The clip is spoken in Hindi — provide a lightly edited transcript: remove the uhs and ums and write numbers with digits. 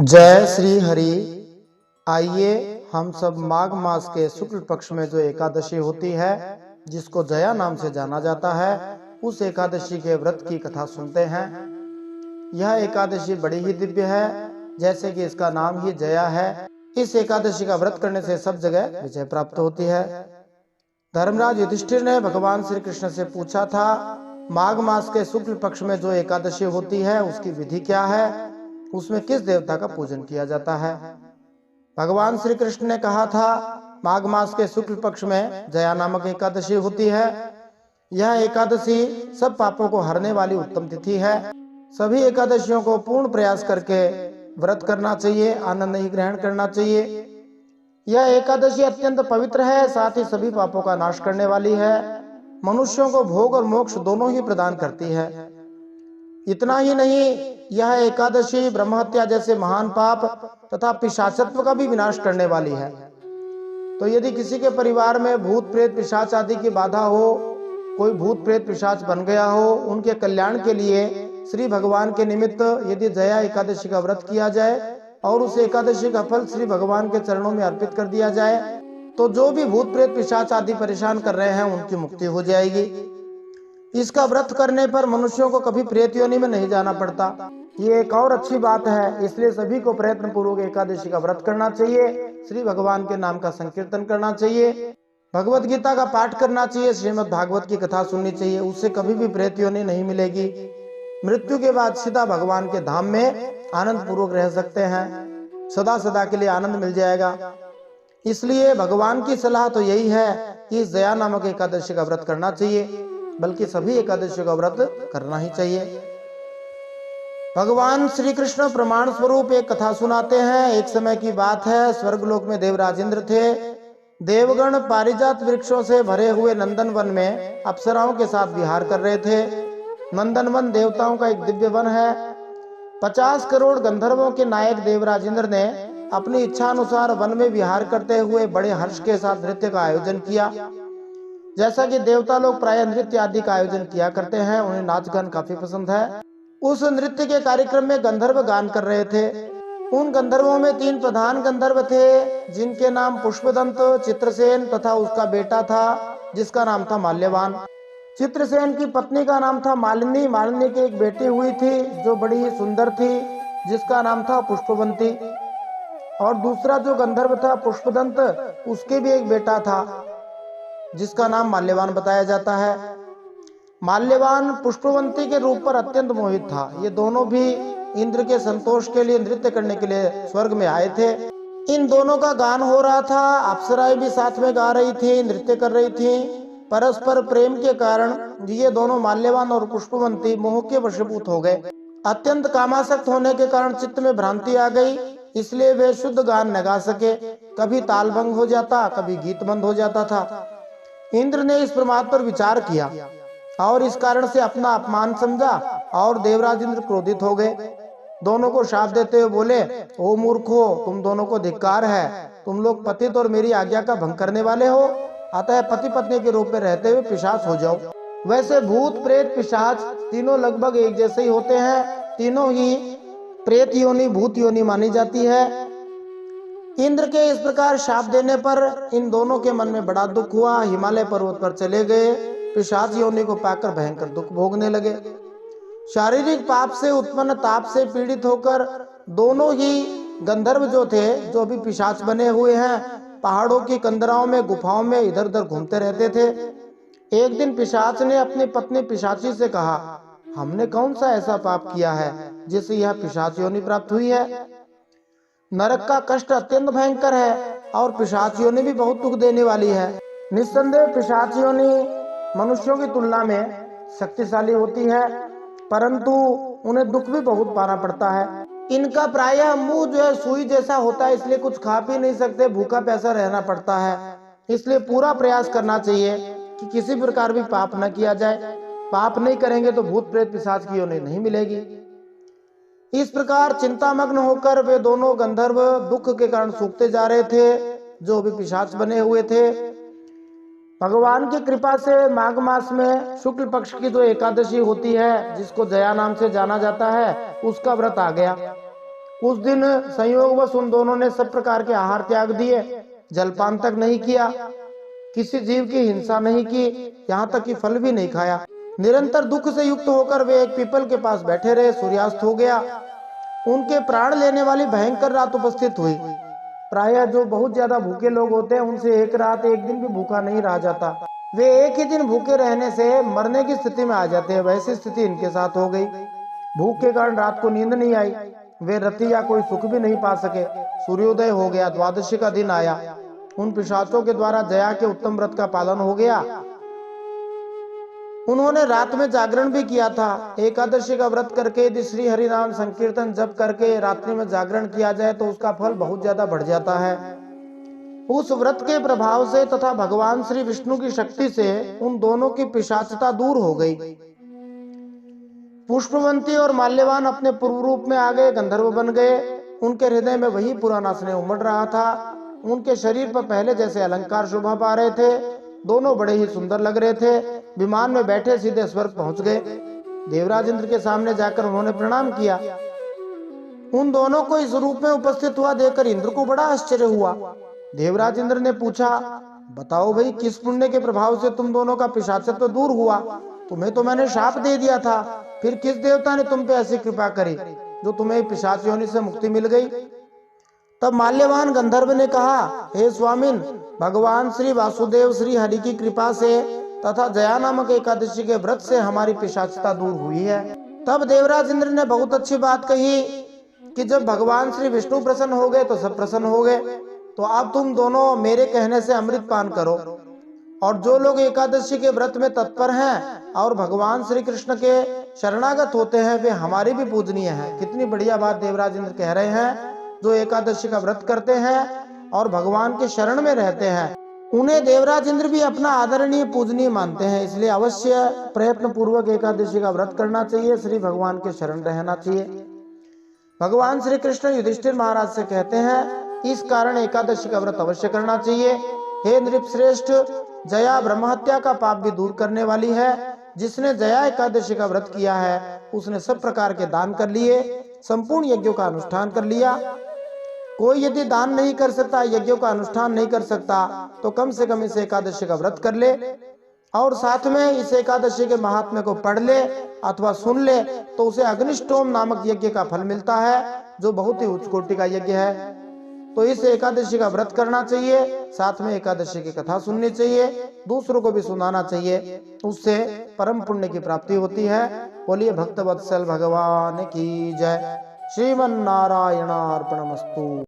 जय श्री हरि। आइए हम सब माघ मास के शुक्ल पक्ष में जो एकादशी होती है, जिसको जया नाम से जाना जाता है, उस एकादशी के व्रत की कथा सुनते हैं। यह एकादशी बड़ी ही दिव्य है, जैसे कि इसका नाम ही जया है। इस एकादशी का व्रत करने से सब जगह विजय प्राप्त होती है। धर्मराज युधिष्ठिर ने भगवान श्री कृष्ण से पूछा था, माघ मास के शुक्ल पक्ष में जो एकादशी होती है उसकी विधि क्या है, उसमें किस देवता का पूजन किया जाता है। भगवान श्री कृष्ण ने कहा था, माघ मास के शुक्ल पक्ष में जया नामक एकादशी होती है। यह एकादशी सब पापों को हरने वाली उत्तम तिथि है। सभी एकादशियों को पूर्ण प्रयास करके व्रत करना चाहिए, आनंद ही ग्रहण करना चाहिए। यह एकादशी अत्यंत पवित्र है, साथ ही सभी पापों का नाश करने वाली है। मनुष्यों को भोग और मोक्ष दोनों ही प्रदान करती है। इतना ही नहीं, यह एकादशी ब्रह्महत्या जैसे महान पाप तथा पिशाचत्व का भी विनाश करने वाली है। तो यदि किसी के परिवार में भूत प्रेत पिशाच आदि की बाधा हो, कोई भूत प्रेत पिशाच बन गया हो, उनके कल्याण के लिए श्री भगवान के निमित्त यदि जया एकादशी का व्रत किया जाए और उस एकादशी का फल श्री भगवान के चरणों में अर्पित कर दिया जाए, तो जो भी भूत प्रेत पिशाच आदि परेशान कर रहे हैं उनकी मुक्ति हो जाएगी। इसका व्रत करने पर मनुष्यों को कभी प्रेत योनि में नहीं जाना पड़ता। ये एक और अच्छी बात है, इसलिए सभी को प्रयत्न पूर्वक एकादशी का व्रत करना चाहिए, श्री भगवान के नाम का संकीर्तन करना चाहिए, भगवत गीता का पाठ करना चाहिए, श्रीमद् भागवत की कथा सुननी चाहिए। उससे कभी भी प्रेत योनि नहीं मिलेगी। मृत्यु के बाद सीधा भगवान के धाम में आनंद पूर्वक रह सकते हैं, सदा सदा के लिए आनंद मिल जाएगा। इसलिए भगवान की सलाह तो यही है कि इस जया नामक एकादशी का व्रत करना चाहिए, बल्कि सभी एकादशी का व्रत करना ही चाहिए। भगवान श्री कृष्ण प्रमाण स्वरूप एक कथा सुनाते हैं। एक समय की बात है, स्वर्गलोक में देवराज इंद्र थे। देवगण पारिजात वृक्षों से भरे हुए नंदन वन में अप्सराओं के साथ विहार कर रहे थे। नंदन वन देवताओं का एक दिव्य वन है। 50 करोड़ गंधर्वों के नायक देवराज इंद्र ने अपनी इच्छा अनुसार वन में विहार करते हुए बड़े हर्ष के साथ नृत्य का आयोजन किया। जैसा कि देवता लोग प्राय नृत्य आदि का आयोजन किया करते हैं, उन्हें नाच गान काफी पसंद है। उस नृत्य के कार्यक्रम में गंधर्व गान कर रहे थे। उन गंधर्वों में 3 प्रधान गंधर्व थे, जिनके नाम पुष्पदंत, चित्रसेन तथा उसका बेटा था जिसका नाम था माल्यवान। चित्रसेन की पत्नी का नाम था मालिनी। मालिनी की एक बेटी हुई थी जो बड़ी ही सुंदर थी, जिसका नाम था पुष्पवंती। और दूसरा जो गंधर्व था पुष्पदंत, उसके भी एक बेटा था जिसका नाम माल्यवान बताया जाता है। माल्यवान पुष्पवंती के रूप पर अत्यंत मोहित था। ये दोनों भी इंद्र के संतोष के लिए नृत्य करने के लिए स्वर्ग में आए थे। इन दोनों का गान हो रहा था, अप्सराएं भी साथ में गा रही थी, नृत्य कर रही थी। परस्पर प्रेम के कारण ये दोनों माल्यवान और पुष्पवंती मोह के वशीभूत हो गए। अत्यंत कामासक्त होने के कारण चित्त में भ्रांति आ गई, इसलिए वे शुद्ध गान न गा सके। कभी ताल भंग हो जाता, कभी गीत बंद हो जाता था। इंद्र ने इस प्रमाद पर विचार किया और इस कारण से अपना अपमान समझा और देवराज इंद्र क्रोधित हो गए। दोनों को शाप देते हुए बोले, ओ मूर्खो, तुम दोनों को धिक्कार है। तुम लोग पतित और मेरी आज्ञा का भंग करने वाले हो, अतः पति पत्नी के रूप में रहते हुए पिशाच हो जाओ। वैसे भूत प्रेत पिशाच तीनों लगभग एक जैसे ही होते हैं। तीनों ही प्रेत योनि भूत योनि मानी जाती है। इंद्र के इस प्रकार शाप देने पर इन दोनों के मन में बड़ा दुख हुआ। हिमालय पर्वत पर चले गए। पिशाच योनि को पाकर भयंकर दुख भोगने लगे। शारीरिक पाप से उत्पन्न ताप से पीड़ित होकर दोनों ही गंधर्व जो थे, जो भी पिशाच बने हुए हैं, पहाड़ों की कंदराओं में गुफाओं में इधर उधर घूमते रहते थे। एक दिन पिशाच ने अपनी पत्नी पिशाची से कहा, हमने कौन सा ऐसा पाप किया है जिससे यह पिशाच योनि प्राप्त हुई है। नरक का कष्ट अत्यंत भयंकर है और पिशाच योनि भी बहुत दुख देने वाली है। निस्संदेह पिशाच योनि मनुष्यों की तुलना में शक्तिशाली होती है, परंतु उन्हें दुख भी बहुत पाना पड़ता है। इनका प्रायः मुंह जो है सुई जैसा होता है, इसलिए कुछ खा पी नहीं सकते, भूखा प्यासा रहना पड़ता है। इसलिए पूरा प्रयास करना चाहिए कि किसी प्रकार भी पाप न किया जाए। पाप नहीं करेंगे तो भूत प्रेत पिशाच की योनि नहीं मिलेगी। इस प्रकार चिंतामग्न होकर वे दोनों गंधर्व दुख के कारण सूखते जा रहे थे, जो भी पिशाच बने हुए थे। भगवान की कृपा से माघ मास में शुक्ल पक्ष की जो एकादशी होती है, जिसको जया नाम से जाना जाता है, उसका व्रत आ गया। उस दिन संयोगवश उन दोनों ने सब प्रकार के आहार त्याग दिए, जलपान तक नहीं किया, किसी जीव की हिंसा नहीं की, यहाँ तक कि फल भी नहीं खाया। निरंतर दुख से युक्त होकर वे एक पीपल के पास बैठे रहे। सूर्यास्त हो गया। उनके प्राण लेने वाली भयंकर रात उपस्थित हुई। प्रायः जो बहुत ज्यादा भूखे लोग होते हैं उनसे एक रात एक दिन भी भूखा नहीं रहा जाता। वे एक ही दिन भूखे रहने से मरने की स्थिति में आ जाते हैं। वैसी स्थिति इनके साथ हो गई। भूख के कारण रात को नींद नहीं आई। वे रति या कोई सुख भी नहीं पा सके। सूर्योदय हो गया। द्वादशी का दिन आया। उन पिशाचों के द्वारा जया के उत्तम व्रत का पालन हो गया। उन्होंने रात में जागरण भी किया था। एकादशी का व्रत करके यदि श्री हरि नाम संकीर्तन जप करके रात्रि में जागरण किया जाए तो उसका फल बहुत ज्यादा बढ़ जाता है। उस व्रत के प्रभाव से तथा भगवान श्री विष्णु की शक्ति से उन दोनों की पिशाचता दूर हो गई। पुष्पवंती और माल्यवान अपने पूर्व रूप में आ गए, गंधर्व बन गए। उनके हृदय में वही पुराना स्नेह उमड़ रहा था। उनके शरीर पर पहले जैसे अलंकार शोभा पा रहे थे। दोनों बड़े ही सुंदर लग रहे थे। विमान में बैठे सीधे स्वर्ग पहुंच गए। देवराज इंद्र के सामने जाकर उन्होंने प्रणाम किया। उन दोनों को इस रूप में उपस्थित हुआ देखकर इंद्र को बड़ा आश्चर्य हुआ। देवराज इंद्र ने पूछा, बताओ भाई, किस पुण्य के प्रभाव से तुम दोनों का पिशाचत्व दूर हुआ? तुम्हें तो मैंने शाप दे दिया था, फिर किस देवता ने तुम पे ऐसी कृपा करी जो तुम्हें पिशाच योनि से मुक्ति मिल गई? तब माल्यवान गंधर्व ने कहा, हे स्वामिन, भगवान श्री वासुदेव श्री हरि की कृपा से तथा जया नामक एकादशी के व्रत से हमारी पिशाचता दूर हुई है। तब देवराज इंद्र ने बहुत अच्छी बात कही कि जब भगवान श्री विष्णु प्रसन्न हो गए तो सब प्रसन्न हो गए। तो अब तुम दोनों मेरे कहने से अमृत पान करो। और जो लोग एकादशी के व्रत में तत्पर हैं और भगवान श्री कृष्ण के शरणागत होते हैं वे हमारे भी पूजनीय हैं। कितनी बढ़िया बात देवराज इंद्र कह रहे हैं। जो एकादशी का व्रत करते हैं और भगवान के शरण में रहते हैं उन्हें देवराज इंद्र भी अपना आदरणीय पूजनीय मानते हैं। इसलिए अवश्य प्रयत्न पूर्वक एकादशी का व्रत करना चाहिए, श्री भगवान के शरण रहना चाहिए। भगवान श्री कृष्ण युधिष्ठिर महाराज से कहते हैं, इस कारण एकादशी का व्रत अवश्य करना चाहिए। हे नृपश्रेष्ठ, जया ब्रह्महत्या का पाप भी दूर करने वाली है। जिसने जया एकादशी का व्रत किया है उसने सब प्रकार के दान कर लिए, संपूर्ण यज्ञों का अनुष्ठान कर लिया। कोई यदि दान नहीं कर सकता, यज्ञों का अनुष्ठान नहीं कर सकता, तो कम से कम इस एकादशी का व्रत कर ले और साथ में इस एकादशी के महात्म्य को पढ़ ले अथवा सुन ले तो उसे अग्निष्टोम नामक यज्ञ का फल मिलता है जो बहुत ही उच्च कोटि का यज्ञ है। तो इस एकादशी का व्रत करना चाहिए, साथ में एकादशी की कथा सुननी चाहिए, दूसरों को भी सुनाना चाहिए, उससे परम पुण्य की प्राप्ति होती है। बोलिए भक्तवत्सल भगवान की जय। श्रीमन्नारायणार्पणमस्तु।